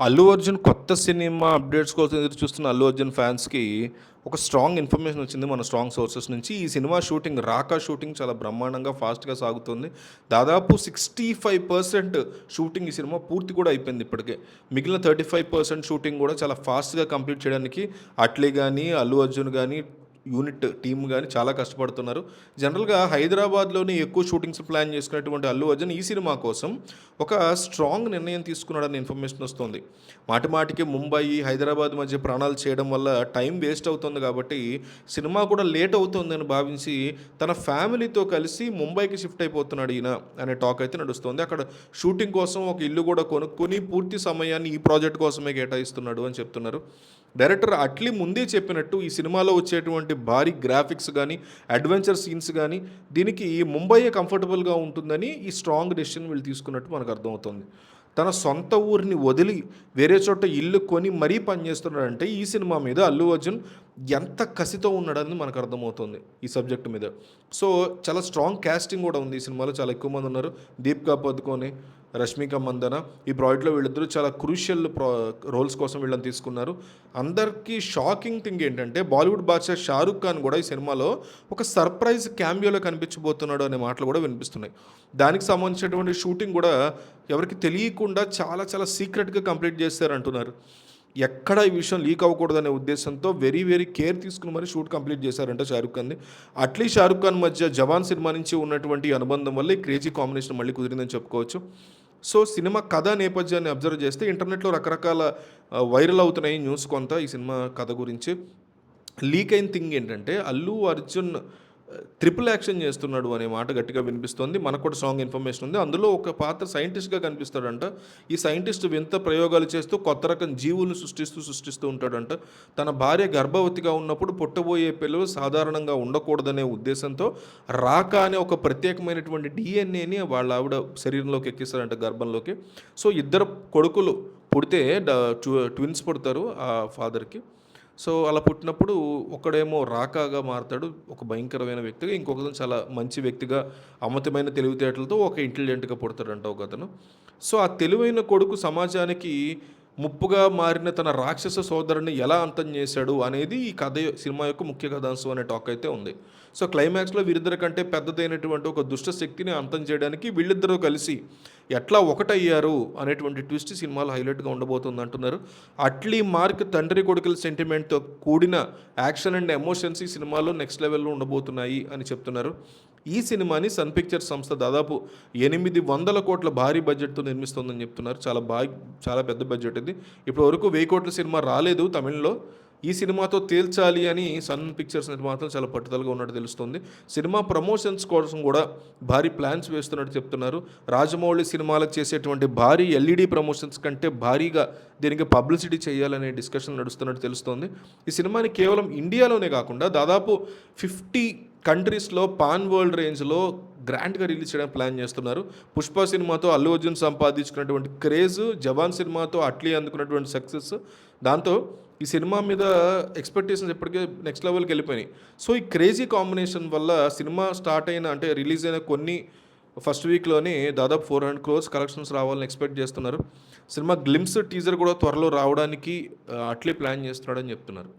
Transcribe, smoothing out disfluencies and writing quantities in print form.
అల్లు అర్జున్ కొత్త cinema updates కోసం ఎదురు చూస్తున్న అల్లు అర్జున్ ఫ్యాన్స్‌కి ఒక స్ట్రాంగ్ ఇన్ఫర్మేషన్ వచ్చింది మన స్ట్రాంగ్ సోర్సెస్ నుంచి. ఈ సినిమా షూటింగ్ 'రాకా' షూటింగ్ చాలా బ్రహ్మాండంగా ఫాస్ట్‌గా సాగుతుంది. దాదాపు 65% షూటింగ్ ఈ సినిమా పూర్తి కూడా అయిపోయింది ఇప్పటికే. మిగిలిన 35% షూటింగ్ కూడా చాలా ఫాస్ట్‌గా కంప్లీట్ చేయడానికి అట్లీ గాని, అల్లు అర్జున్ గాని, యూనిట్ టీమ్ గాని చాలా కష్టపడుతున్నారు. జనరల్‌గా హైదరాబాద్‌లోనే ఎక్కువ షూటింగ్స్ ప్లాన్ చేసుకున్నటువంటి అల్లు అర్జున్ ఈ సినిమా కోసం ఒక స్ట్రాంగ్ నిర్ణయం తీసుకున్నాడన్న ఇన్ఫర్మేషన్ వస్తుంది. మాటిమాటికి ముంబై, హైదరాబాద్ మధ్య ప్రాణాలు చేయడం వల్ల టైం వేస్ట్ అవుతుంది కాబట్టి సినిమా కూడా లేట్ అవుతుందని భావించి తన ఫ్యామిలీతో కలిసి ముంబైకి షిఫ్ట్ అయిపోతున్నాడు ఈయన అనే టాక్ అయితే నడుస్తుంది. అక్కడ షూటింగ్ కోసం ఒక ఇల్లు కూడా కొనుక్కొని పూర్తి సమయాన్ని ఈ ప్రాజెక్ట్ కోసమే కేటాయిస్తున్నాడు అని చెప్తున్నారు. డైరెక్టర్ అట్లీ ముందే చెప్పినట్టు ఈ సినిమాలో వచ్చేటువంటి భారీ గ్రాఫిక్స్ కానీ, అడ్వెంచర్ సీన్స్ కానీ దీనికి ముంబైయే కంఫర్టబుల్గా ఉంటుందని ఈ స్ట్రాంగ్ డెసిషన్ వీళ్ళు తీసుకున్నట్టు మనకు అర్థమవుతుంది. తన సొంత ఊరిని వదిలి వేరే చోట ఇల్లు కొని మరీ పనిచేస్తున్నాడంటే ఈ సినిమా మీద అల్లు అర్జున్ ఎంత కసితో ఉన్నాడని మనకు అర్థమవుతుంది ఈ సబ్జెక్ట్ మీద. సో చాలా స్ట్రాంగ్ క్యాస్టింగ్ కూడా ఉంది ఈ సినిమాలో. చాలా ఎక్కువ మంది ఉన్నారు. దీపికా పదుకోనే, రష్మిక మందన ఈ ప్రాజెక్ట్లో వీళ్ళిద్దరూ చాలా క్రూషియల్ రోల్స్ కోసం వీళ్ళని తీసుకున్నారు. అందరికీ షాకింగ్ థింగ్ ఏంటంటే బాలీవుడ్ బాద్‌షా షారుఖ్ ఖాన్ కూడా ఈ సినిమాలో ఒక సర్ప్రైజ్ క్యామియోలో కనిపించబోతున్నాడు అనే మాటలు కూడా వినిపిస్తున్నాయి. దానికి సంబంధించినటువంటి షూటింగ్ కూడా ఎవరికి తెలియకుండా చాలా చాలా సీక్రెట్గా కంప్లీట్ చేశారంటున్నారు. ఎక్కడ ఈ విషయం లీక్ అవ్వకూడదనే ఉద్దేశంతో వెరీ వెరీ కేర్ తీసుకుని మరి షూట్ కంప్లీట్ చేశారంట షారుఖ్ ఖాన్ని. అట్లీ షారుఖ్ ఖాన్ మధ్య జవాన్ సినిమా నుంచి ఉన్నటువంటి అనుబంధం వల్ల ఈ క్రేజీ కాంబినేషన్ మళ్ళీ కుదిరిందని చెప్పుకోవచ్చు. సో సినిమా కథ నేపథ్యాన్ని అబ్జర్వ్ చేస్తే ఇంటర్నెట్లో రకరకాల వైరల్ అవుతున్నాయి న్యూస్ కొంత ఈ సినిమా కథ గురించి. లీక్ అయిన థింగ్ ఏంటంటే అల్లు అర్జున్ ట్రిపుల్ యాక్షన్ చేస్తున్నాడు అనే మాట గట్టిగా వినిపిస్తుంది. మనకు కూడా స్ట్రాంగ్ ఇన్ఫర్మేషన్ ఉంది. అందులో ఒక పాత్ర సైంటిస్ట్గా కనిపిస్తాడంట. ఈ సైంటిస్ట్ వింత ప్రయోగాలు చేస్తూ కొత్త రకం జీవులను సృష్టిస్తూ ఉంటాడంట. తన భార్య గర్భవతిగా ఉన్నప్పుడు పుట్టబోయే పిల్లలు సాధారణంగా ఉండకూడదనే ఉద్దేశంతో రాకా అనే ఒక ప్రత్యేకమైనటువంటి డిఎన్ఏని వాళ్ళ ఆవిడ శరీరంలోకి ఎక్కిస్తాడంట, గర్భంలోకి. సో ఇద్దరు కొడుకులు పుడితే ట్విన్స్ పుడతారు ఆ ఫాదర్కి. సో అలా పుట్టినప్పుడు ఒకడేమో రాకాగా మారతాడు, ఒక భయంకరమైన వ్యక్తిగా. ఇంకొకతను చాలా మంచి వ్యక్తిగా, అమితమైన తెలివితేటలతో ఒక ఇంటెలిజెంట్గా పుడతాడంట ఒకతను. సో ఆ తెలివైన కొడుకు సమాజానికి ముప్పుగా మారిన తన రాక్షస సోదరుని ఎలా అంతం చేశాడు అనేది ఈ కథ సినిమా యొక్క ముఖ్య కథాంశం అనే టాక్ అయితే ఉంది. సో క్లైమాక్స్లో వీరిద్దరి కంటే పెద్దదైనటువంటి ఒక దుష్ట శక్తిని అంతం చేయడానికి వీళ్ళిద్దరూ కలిసి ఎట్లా ఒకటయ్యారు అనేటువంటి ట్విస్ట్ సినిమాలో హైలైట్గా ఉండబోతుంది అంటున్నారు. అట్లీ మార్క్ తండ్రి కొడుకుల సెంటిమెంట్తో కూడిన యాక్షన్ అండ్ ఎమోషన్స్ ఈ సినిమాలో నెక్స్ట్ లెవెల్లో ఉండబోతున్నాయి అని చెప్తున్నారు. ఈ సినిమాని సన్ పిక్చర్స్ సంస్థ దాదాపు 800 కోట్ల భారీ బడ్జెట్తో నిర్మిస్తోందని చెప్తున్నారు. చాలా పెద్ద బడ్జెట్ ఇది. ఇప్పటి వరకు 1000 కోట్ల సినిమా రాలేదు తమిళ్లో. ఈ సినిమాతో తేల్చాలి అని సన్ పిక్చర్స్ నిర్మాతలు చాలా పట్టుదలగా ఉన్నట్టు తెలుస్తుంది. సినిమా ప్రమోషన్స్ కోసం కూడా భారీ ప్లాన్స్ వేస్తున్నట్టు చెప్తున్నారు. రాజమౌళి సినిమాలకు చేసేటువంటి భారీ ఎల్ఈడి ప్రమోషన్స్ కంటే భారీగా దీనికి పబ్లిసిటీ చేయాలనే డిస్కషన్ నడుస్తున్నట్టు తెలుస్తోంది. ఈ సినిమాని కేవలం ఇండియాలోనే కాకుండా దాదాపు 50 కంట్రీస్లో పాన్ వరల్డ్ రేంజ్లో గ్రాండ్గా రిలీజ్ చేయడానికి ప్లాన్ చేస్తున్నారు. పుష్ప సినిమాతో అల్లు అర్జున్ సంపాదించుకున్నటువంటి క్రేజ్, జవాన్ సినిమాతో అట్లీ అందుకున్నటువంటి సక్సెస్, దాంతో ఈ సినిమా మీద ఎక్స్పెక్టేషన్స్ ఇప్పటికే నెక్స్ట్ లెవెల్కి వెళ్ళిపోయినాయి. సో ఈ క్రేజీ కాంబినేషన్ వల్ల సినిమా స్టార్ట్ అయిన అంటే రిలీజ్ అయిన కొన్ని ఫస్ట్ వీక్లోనే దాదాపు 400 crores కలెక్షన్స్ రావాలని ఎక్స్పెక్ట్ చేస్తున్నారు. సినిమా గ్లిమ్స్ టీజర్ కూడా త్వరలో రావడానికి అట్లీ ప్లాన్ చేస్తున్నాడని చెప్తున్నారు.